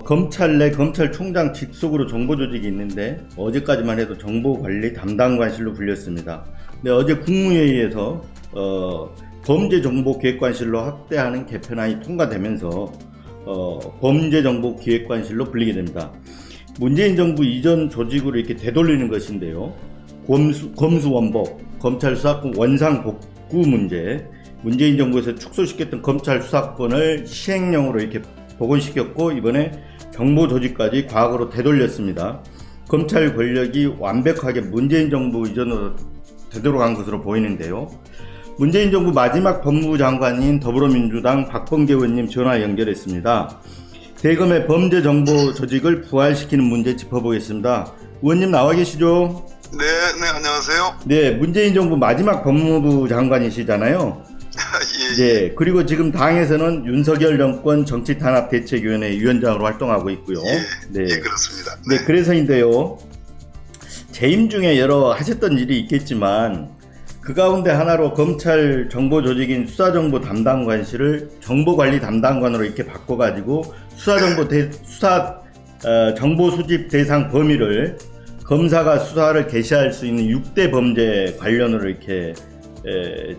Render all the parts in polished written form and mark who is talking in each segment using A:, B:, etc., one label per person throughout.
A: 검찰 내 검찰총장 직속으로 정보조직이 있는데 어제까지만 해도 정보관리 담당관실로 불렸습니다. 근데 어제 국무회의에서 범죄정보기획관실로 확대하는 개편안이 통과되면서 범죄정보기획관실로 불리게 됩니다. 문재인 정부 이전 조직으로 이렇게 되돌리는 것인데요. 검수원복, 검찰 수사권 원상 복구 문제, 문재인 정부에서 축소시켰던 검찰 수사권을 시행령으로 이렇게 복원시켰고, 이번에 정보 조직까지 과거로 되돌렸습니다. 검찰 권력이 완벽하게 문재인 정부 이전으로 되돌아간 것으로 보이는데요. 문재인 정부 마지막 법무부 장관인 더불어민주당 박범계 의원님 전화 연결했습니다. 대검의 범죄 정보 조직을 부활시키는 문제 짚어보겠습니다. 의원님 나와 계시죠?
B: 네, 안녕하세요.
A: 네, 문재인 정부 마지막 법무부 장관이시잖아요.
B: 예.
A: 네, 그리고 지금 당에서는 윤석열 정권 정치탄압대책위원회 위원장으로 활동하고 있고요.
B: 네, 예, 그렇습니다.
A: 네, 그래서인데요. 재임 중에 여러 하셨던 일이 있겠지만 그 가운데 하나로 검찰 정보 조직인 수사정보 담당관실을 정보관리 담당관으로 이렇게 바꿔가지고 정보 수집 대상 범위를 검사가 수사를 개시할 수 있는 6대 범죄 관련으로 이렇게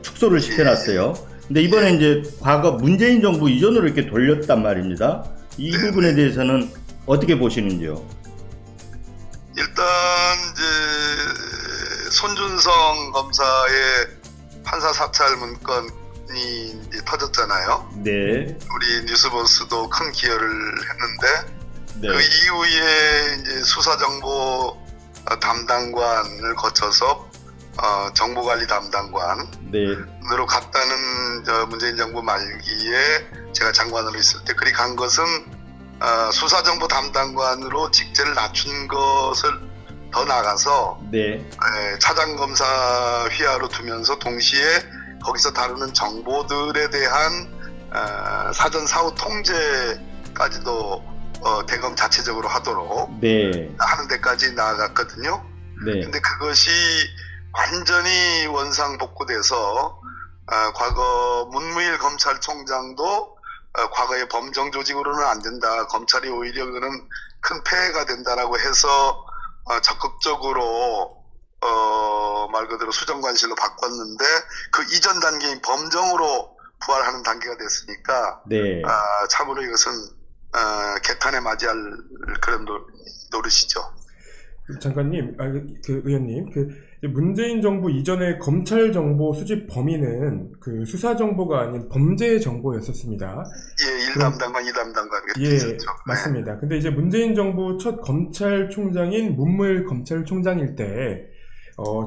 A: 축소를 시켜놨어요. 근데 이번에 이제 과거 문재인 정부 이전으로 이렇게 돌렸단 말입니다. 이 부분에 대해서는 어떻게 보시는지요?
B: 일단 이제 손준성 검사의 판사 사찰 문건이 이제 터졌잖아요.
A: 네.
B: 우리 뉴스버스도 큰 기여를 했는데
A: 네.
B: 그 이후에 이제 수사정보 담당관을 거쳐서 정보관리 담당관으로
A: 네.
B: 갔다는 문재인 정부 말기에 제가 장관으로 있을 때 그리 간 것은 수사정보 담당관으로 직제를 낮춘 것을 더 나가서
A: 네.
B: 차장검사 휘하로 두면서 동시에 거기서 다루는 정보들에 대한 사전 사후 통제까지도 대검 자체적으로 하도록 하는 데까지 나아갔거든요.
A: 네.
B: 근데 그것이 완전히 원상복구돼서 과거 문무일 검찰총장도 과거의 범정 조직으로는 안 된다. 검찰이 오히려 그는 큰 폐해가 된다라고 해서 적극적으로 말 그대로 수정관실로 바꿨는데 그 이전 단계인 범정으로 부활하는 단계가 됐으니까
A: 네.
B: 참으로 이것은 개탄에 맞이할 그런 노릇이죠.
C: 장관님, 그 의원님, 문재인 정부 이전의 검찰 정보 수집 범위는 그 수사 정보가 아닌 범죄 정보였었습니다.
B: 예, 1담당관, 2담당관.
C: 예,
B: 있었죠.
C: 맞습니다. 네. 근데 이제 문재인 정부 첫 검찰총장인 문무일 검찰총장일 때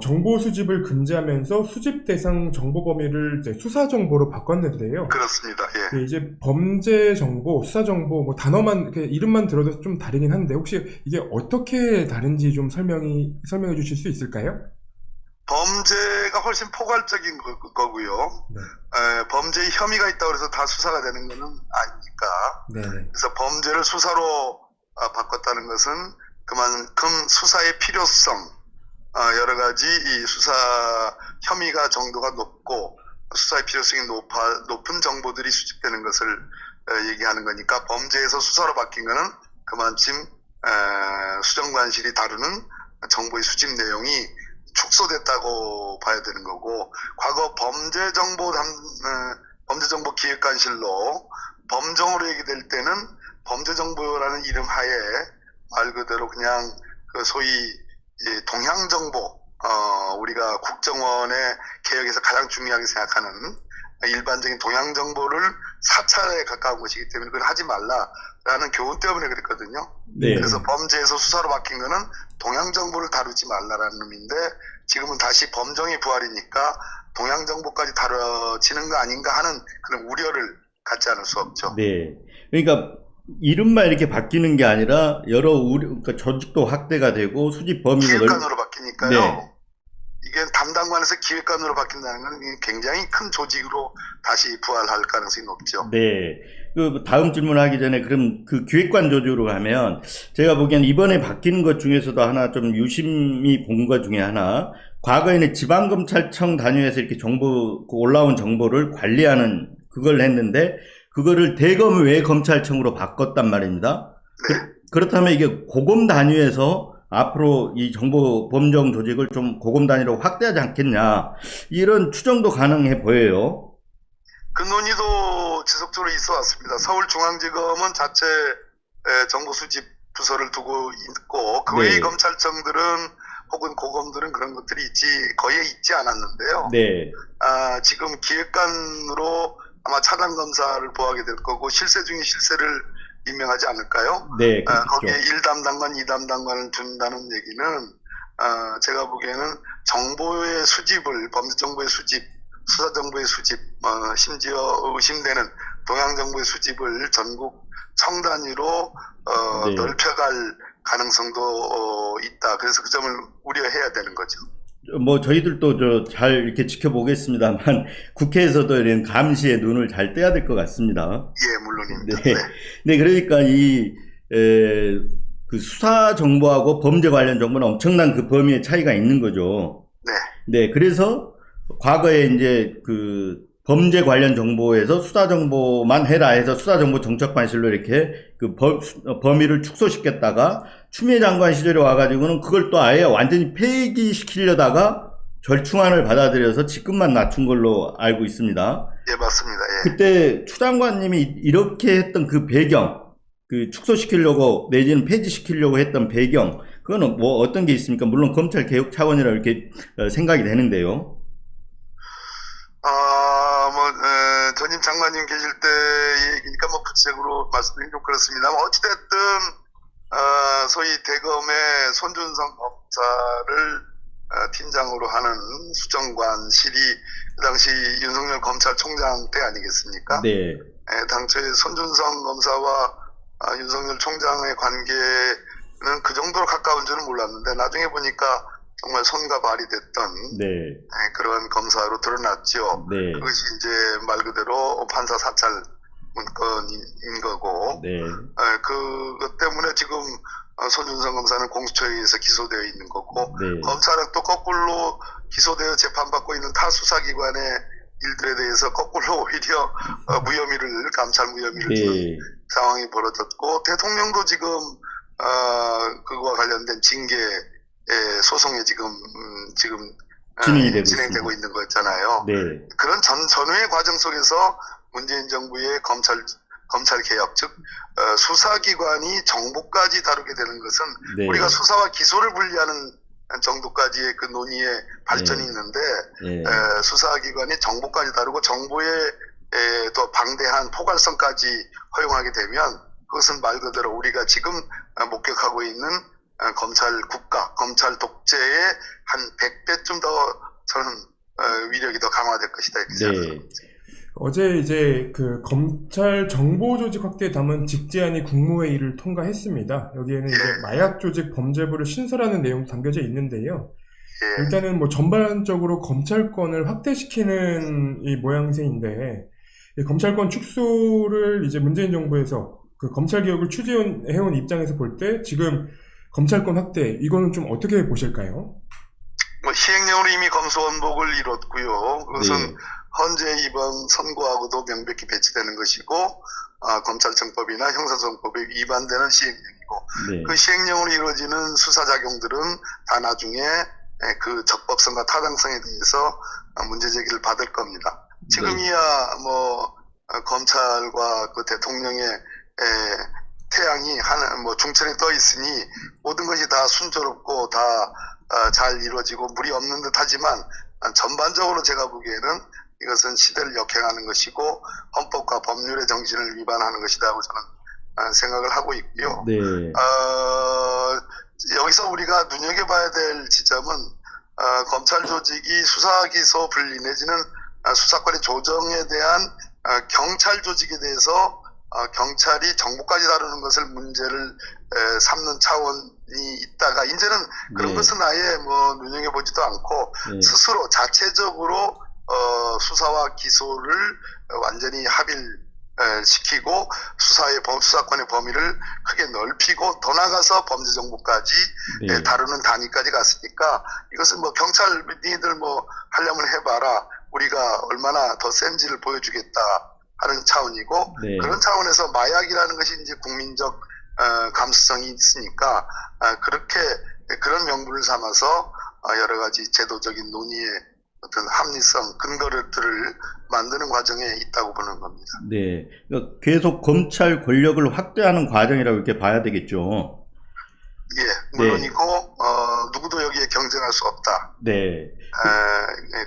C: 정보 수집을 금지하면서 수집 대상 정보 범위를 이제 수사 정보로 바꿨는데요.
B: 그렇습니다. 예.
C: 네, 이제 범죄 정보, 수사 정보 뭐 단어만 이름만 들어도 좀 다르긴 한데 혹시 이게 어떻게 다른지 좀 설명해 주실 수 있을까요?
B: 범죄가 훨씬 포괄적인 거고요.
C: 네.
B: 범죄의 혐의가 있다고 해서 다 수사가 되는 것은 아니니까.
C: 네.
B: 그래서 범죄를 수사로 바꿨다는 것은 그만큼 수사의 필요성, 여러 가지 이 수사 혐의가 정도가 높고 수사의 필요성이 높은 정보들이 수집되는 것을 얘기하는 거니까 범죄에서 수사로 바뀐 것은 그만큼 수정관실이 다루는 정보의 수집 내용이 축소됐다고 봐야 되는 거고, 과거 범죄정보기획관실로 범정으로 얘기될 때는 범죄정보라는 이름 하에 말 그대로 그냥 그 소위 동향정보, 우리가 국정원의 개혁에서 가장 중요하게 생각하는 일반적인 동향정보를 사찰에 가까운 것이기 때문에 그걸 하지 말라라는 교훈 때문에 그랬거든요.
A: 네.
B: 그래서 범죄에서 수사로 바뀐 거는 동향정보를 다루지 말라라는 의미인데, 지금은 다시 범정이 부활이니까 동향정보까지 다뤄지는 거 아닌가 하는 그런 우려를 갖지 않을 수 없죠.
A: 네. 그러니까 이름만 이렇게 바뀌는 게 아니라 그러니까 조직도 확대가 되고 수집 범위가
B: 기획관으로 바뀌니까요.
A: 네.
B: 이게 담당관에서 기획관으로 바뀐다는 건 굉장히 큰 조직으로 다시 부활할 가능성이 높죠.
A: 네. 그 다음 질문하기 전에 그럼 그 기획관 조직으로 가면 제가 보기엔 이번에 바뀌는 것 중에서도 하나 좀 유심히 본 것 중에 하나, 과거에는 지방검찰청 단위에서 이렇게 올라온 정보를 관리하는 그걸 했는데 그거를 대검 외 검찰청으로 바꿨단 말입니다.
B: 네.
A: 그렇다면 이게 고검 단위에서 앞으로 이 정보 범정 조직을 좀 고검 단위로 확대하지 않겠냐, 이런 추정도 가능해 보여요.
B: 그 논의도 지속적으로 있어 왔습니다. 서울중앙지검은 자체 정보 수집 부서를 두고 있고 그 외의
A: 네.
B: 검찰청들은 혹은 고검들은 그런 것들이 거의 있지 않았는데요.
A: 네,
B: 지금 기획관으로 아마 차장 검사를 보하게 될 거고 실세 중에 실세를 임명하지 않을까요?
A: 네,
B: 거기에
A: 그렇죠.
B: 1담당관, 2담당관을 둔다는 얘기는 제가 보기에는 정보의 수집을, 범죄 정보의 수집, 수사 정보의 수집, 심지어 의심되는 동향 정보의 수집을 전국 청 단위로
A: 네.
B: 넓혀갈 가능성도 있다. 그래서 그 점을 우려해야 되는 거죠.
A: 뭐 저희들도 잘 이렇게 지켜보겠습니다만 국회에서도 이런 감시의 눈을 잘 떼야 될 것 같습니다.
B: 예, 물론입니다.
A: 네. 네, 그러니까 그 수사 정보하고 범죄 관련 정보는 엄청난 그 범위의 차이가 있는 거죠.
B: 네.
A: 네, 그래서 과거에 이제 그 범죄 관련 정보에서 수사 정보만 해라 해서 수사정보정책관실로 이렇게 그 범위를 축소시켰다가 추미애 장관 시절에 와가지고는 그걸 또 아예 완전히 폐기시키려다가 절충안을 받아들여서 직급만 낮춘 걸로 알고 있습니다.
B: 예, 맞습니다. 예.
A: 그때 추 장관님이 이렇게 했던 그 배경, 그 축소시키려고 내지는 폐지시키려고 했던 배경, 그거는 뭐 어떤 게 있습니까? 물론 검찰 개혁 차원이라 이렇게 생각이 되는데요.
B: 전임 장관님 계실 때 얘기니까 뭐 구체적으로 말씀드리긴 좀 그렇습니다만 어찌됐든 소위 대검의 손준성 검사를 팀장으로 하는 수정관실이 그 당시 윤석열 검찰총장 때 아니겠습니까?
A: 네.
B: 당초에 손준성 검사와 윤석열 총장의 관계는 그 정도로 가까운 줄은 몰랐는데 나중에 보니까 정말 손과 발이 됐던
A: 네.
B: 그런 검사로 드러났죠.
A: 네.
B: 그것이 이제 말 그대로 판사 사찰 문건인 거고,
A: 네.
B: 그것 때문에 지금 손준성 검사는 공수처에 의해서 기소되어 있는 거고,
A: 네.
B: 검찰은 또 거꾸로 기소되어 재판받고 있는 타 수사기관의 일들에 대해서 거꾸로 오히려 무혐의를, 감찰 무혐의를 주는
A: 네.
B: 상황이 벌어졌고, 대통령도 지금 그거와 관련된 징계 소송이 지금 진행되고 있는 거잖아요.
A: 네.
B: 그런 전후의 과정 속에서 문재인 정부의 검찰 개혁, 즉 수사기관이 정보까지 다루게 되는 것은
A: 네.
B: 우리가 수사와 기소를 분리하는 정도까지의 그 논의의 발전이
A: 네.
B: 있는데
A: 네.
B: 수사기관이 정보까지 다루고 정보의 더 방대한 포괄성까지 허용하게 되면 그것은 말 그대로 우리가 지금 목격하고 있는 검찰 국가, 검찰 독재의 한 100배쯤 더 저는 위력이 더 강화될 것이다 이렇게 생각합니다.
C: 어제 이제 그 검찰 정보 조직 확대에 담은 직제안이 국무회의를 통과했습니다. 여기에는 이제 마약 조직 범죄부를 신설하는 내용도 담겨져 있는데요.
B: 예.
C: 일단은 뭐 전반적으로 검찰권을 확대시키는 이 모양새인데, 이 검찰권 축소를 이제 문재인 정부에서 그 검찰 개혁을 추진해온 입장에서 볼 때 지금 검찰권 확대, 이거는 좀 어떻게 보실까요?
B: 뭐 시행령으로 이미 검수원복을 이뤘고요. 그것은
A: 네.
B: 헌재 이번 선고하고도 명백히 배치되는 것이고 검찰청법이나 형사소송법에 위반되는 시행령이고
A: 네.
B: 그 시행령으로 이루어지는 수사작용들은 다 나중에 그 적법성과 타당성에 대해서 문제 제기를 받을 겁니다. 지금이야 뭐 검찰과 그 대통령의 태양이 뭐 중천에 떠 있으니 모든 것이 다 순조롭고 다 잘 이루어지고 무리 없는 듯 하지만 전반적으로 제가 보기에는 이것은 시대를 역행하는 것이고 헌법과 법률의 정신을 위반하는 것이라고 저는 생각을 하고 있고요.
A: 네.
B: 여기서 우리가 눈여겨봐야 될 지점은 검찰 조직이 수사 기소 분리 내지는 수사권의 조정에 대한 경찰 조직에 대해서 경찰이 정보까지 다루는 것을 문제를 삼는 차원이 있다가 이제는 그런
A: 네.
B: 것은 아예 뭐 눈여겨보지도 않고
A: 네.
B: 스스로 자체적으로 수사와 기소를 완전히 합일시키고 수사권의 범위를 크게 넓히고 더 나가서 범죄 정보까지
A: 네.
B: 다루는 단위까지 갔으니까 이것은 뭐 경찰 니들 뭐 하려면 해봐라 우리가 얼마나 더 센지를 보여주겠다 하는 차원이고
A: 네.
B: 그런 차원에서 마약이라는 것이 이제 국민적 감수성이 있으니까 그렇게 그런 명분을 삼아서 여러 가지 제도적인 논의의 어떤 합리성, 근거들을 만드는 과정에 있다고 보는 겁니다.
A: 네. 그러니까 계속 검찰 권력을 확대하는 과정이라고 이렇게 봐야 되겠죠.
B: 예, 물론이고 누구도 여기에 경쟁할 수 없다.
A: 네.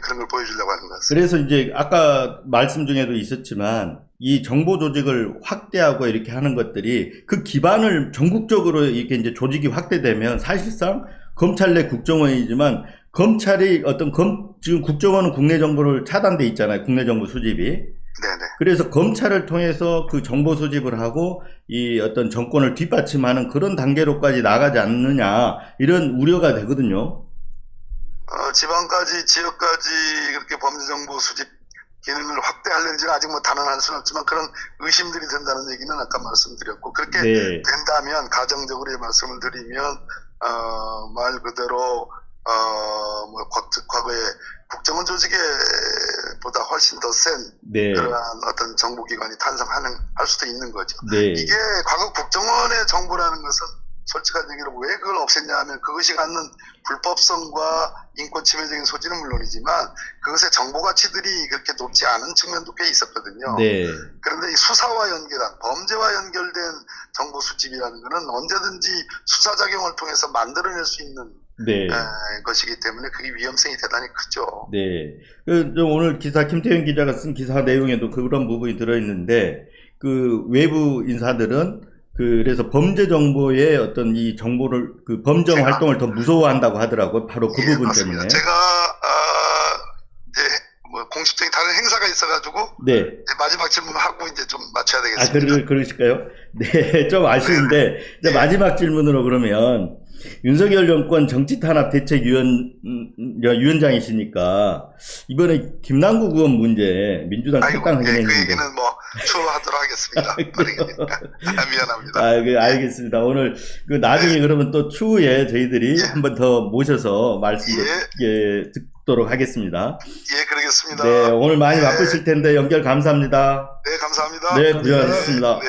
B: 그런 걸 보여주려고 하는 것 같습니다.
A: 그래서 이제 아까 말씀 중에도 있었지만 이 정보 조직을 확대하고 이렇게 하는 것들이 그 기반을 전국적으로 이렇게 이제 조직이 확대되면 사실상 검찰 내 국정원이지만 검찰이 지금 국정원은 국내 정보를 차단돼 있잖아요. 국내 정보 수집이.
B: 네네.
A: 그래서 검찰을 통해서 그 정보 수집을 하고 이 어떤 정권을 뒷받침하는 그런 단계로까지 나가지 않느냐 이런 우려가 되거든요.
B: 지방까지, 지역까지 그렇게 범죄정보 수집 기능을 확대하려는지는 아직 뭐 단언할 수는 없지만 그런 의심들이 든다는 얘기는 아까 말씀드렸고, 그렇게
A: 네.
B: 된다면, 가정적으로 말씀을 드리면, 말 그대로, 과거에 국정원 조직에 보다 훨씬 더 센
A: 네.
B: 그러한 어떤 정보기관이 할 수도 있는 거죠.
A: 네.
B: 이게 과거 국정원의 정보라는 것은 솔직한 얘기로 왜 그걸 없앴냐 하면 그것이 갖는 불법성과 인권 침해적인 소지는 물론이지만 그것의 정보 가치들이 그렇게 높지 않은 측면도 꽤 있었거든요.
A: 네.
B: 그런데 이 수사와 연결한, 범죄와 연결된 정보 수집이라는 것은 언제든지 수사작용을 통해서 만들어낼 수 있는
A: 네.
B: 것이기 때문에 그게 위험성이 대단히 크죠.
A: 네. 오늘 기사, 김태현 기자가 쓴 기사 내용에도 그런 부분이 들어있는데, 그 외부 인사들은 그래서 범죄 정보의 어떤 이 정보를, 그 범정 활동을 더 무서워한다고 하더라고요. 바로 그 부분
B: 맞습니다.
A: 때문에.
B: 제가, 이제 뭐 공식적인 다른 행사가 있어가지고,
A: 네.
B: 이제 마지막 질문하고 이제 좀 맞춰야 되겠습니다.
A: 그러실까요? 네, 좀 아쉬운데, 이제 마지막 질문으로 그러면, 윤석열 정권 정치탄압대책위원장이시니까, 이번에 김남국 의원 문제, 민주당 탈당
B: 그
A: 확인했는데.
B: 얘기는 뭐, 추후하도록 하겠습니다. 미안합니다.
A: 알겠습니다. 오늘, 나중에 그러면 또 추후에 저희들이 한 번 더 모셔서 말씀 듣도록 하겠습니다.
B: 예, 그러겠습니다.
A: 네, 오늘 많이 바쁘실 텐데 연결 감사합니다.
B: 네, 감사합니다.
A: 네, 고생하셨습니다.
B: 네.